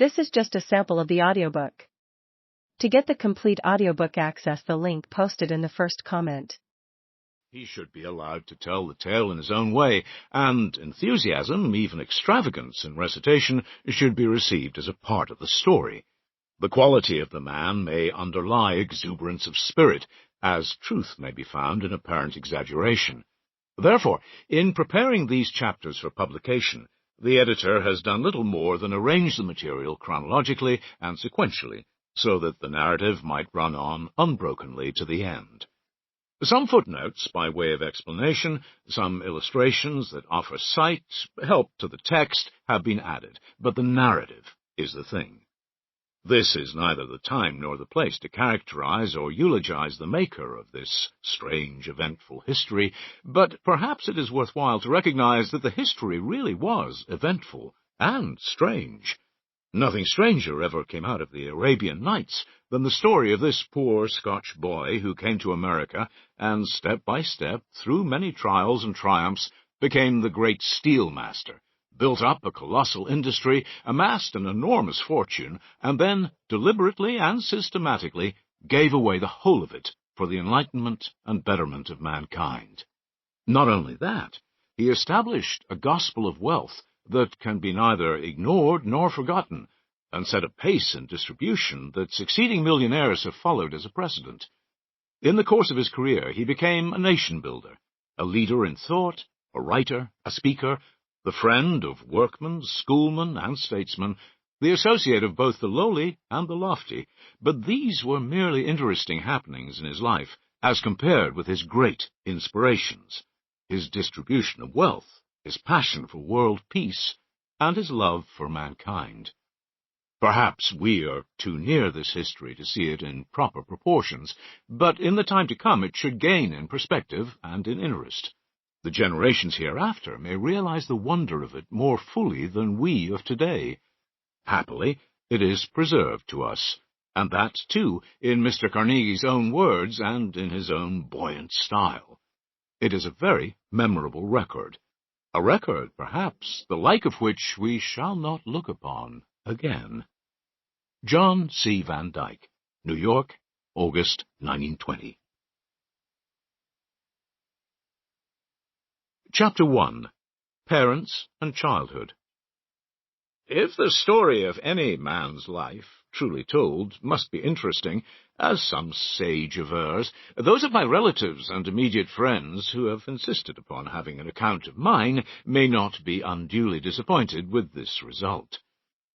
This is just a sample of the audiobook. To get the complete audiobook, access the link posted in the first comment. He should be allowed to tell the tale in his own way, and enthusiasm, even extravagance in recitation, should be received as a part of the story. The quality of the man may underlie exuberance of spirit, as truth may be found in apparent exaggeration. Therefore, in preparing these chapters for publication, the editor has done little more than arrange the material chronologically and sequentially, so that the narrative might run on unbrokenly to the end. Some footnotes by way of explanation, some illustrations that offer sight, help to the text, have been added, but the narrative is the thing. This is neither the time nor the place to characterize or eulogize the maker of this strange, eventful history, but perhaps it is worthwhile to recognize that the history really was eventful and strange. Nothing stranger ever came out of the Arabian Nights than the story of this poor Scotch boy who came to America and, step by step, through many trials and triumphs, became the great steel master, built up a colossal industry, amassed an enormous fortune, and then, deliberately and systematically, gave away the whole of it for the enlightenment and betterment of mankind. Not only that, he established a gospel of wealth that can be neither ignored nor forgotten, and set a pace and distribution that succeeding millionaires have followed as a precedent. In the course of his career, he became a nation-builder, a leader in thought, a writer, a speaker, the friend of workmen, schoolmen, and statesmen, the associate of both the lowly and the lofty, but these were merely interesting happenings in his life, as compared with his great inspirations, his distribution of wealth, his passion for world peace, and his love for mankind. Perhaps we are too near this history to see it in proper proportions, but in the time to come it should gain in perspective and in interest. The generations hereafter may realize the wonder of it more fully than we of today. Happily, it is preserved to us, and that, too, in Mr. Carnegie's own words and in his own buoyant style. It is a very memorable record. A record, perhaps, the like of which we shall not look upon again. John C. Van Dyke, New York, August 1920. Chapter 1. Parents and Childhood. If the story of any man's life, truly told, must be interesting, as some sage avers, those of my relatives and immediate friends who have insisted upon having an account of mine may not be unduly disappointed with this result.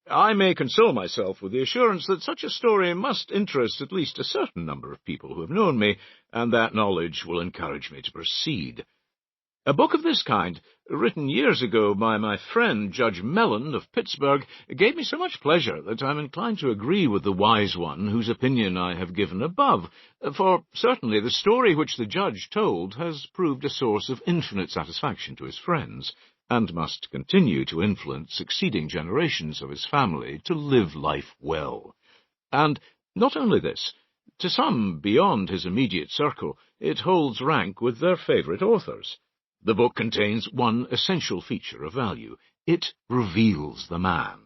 I may console myself with the assurance that such a story must interest at least a certain number of people who have known me, and that knowledge will encourage me to proceed. A book of this kind, written years ago by my friend Judge Mellon of Pittsburgh, gave me so much pleasure that I am inclined to agree with the wise one whose opinion I have given above, for certainly the story which the judge told has proved a source of infinite satisfaction to his friends, and must continue to influence succeeding generations of his family to live life well. And not only this, to some beyond his immediate circle, it holds rank with their favourite authors. The book contains one essential feature of value. It reveals the man.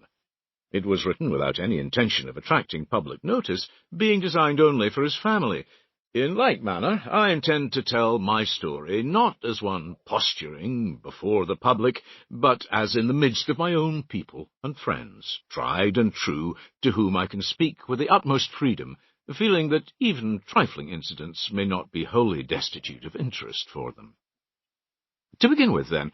It was written without any intention of attracting public notice, being designed only for his family. In like manner, I intend to tell my story not as one posturing before the public, but as in the midst of my own people and friends, tried and true, to whom I can speak with the utmost freedom, feeling that even trifling incidents may not be wholly destitute of interest for them. To begin with, then,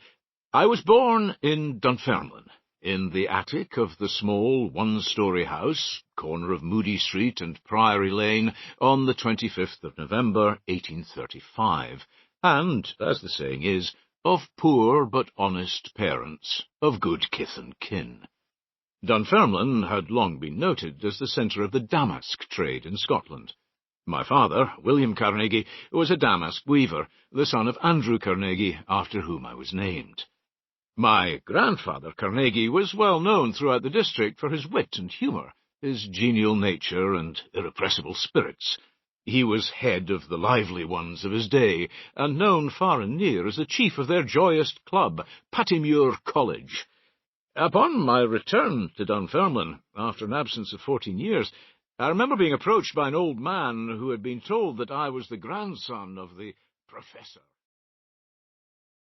I was born in Dunfermline, in the attic of the small one-story house, corner of Moody Street and Priory Lane, on the 25th of November, 1835, and, as the saying is, of poor but honest parents, of good kith and kin. Dunfermline had long been noted as the centre of the damask trade in Scotland. My father, William Carnegie, was a damask weaver, the son of Andrew Carnegie, after whom I was named. My grandfather, Carnegie, was well known throughout the district for his wit and humour, his genial nature and irrepressible spirits. He was head of the lively ones of his day, and known far and near as the chief of their joyous club, Pattymuir College. Upon my return to Dunfermline, after an absence of 14 years, I remember being approached by an old man who had been told that I was the grandson of the professor.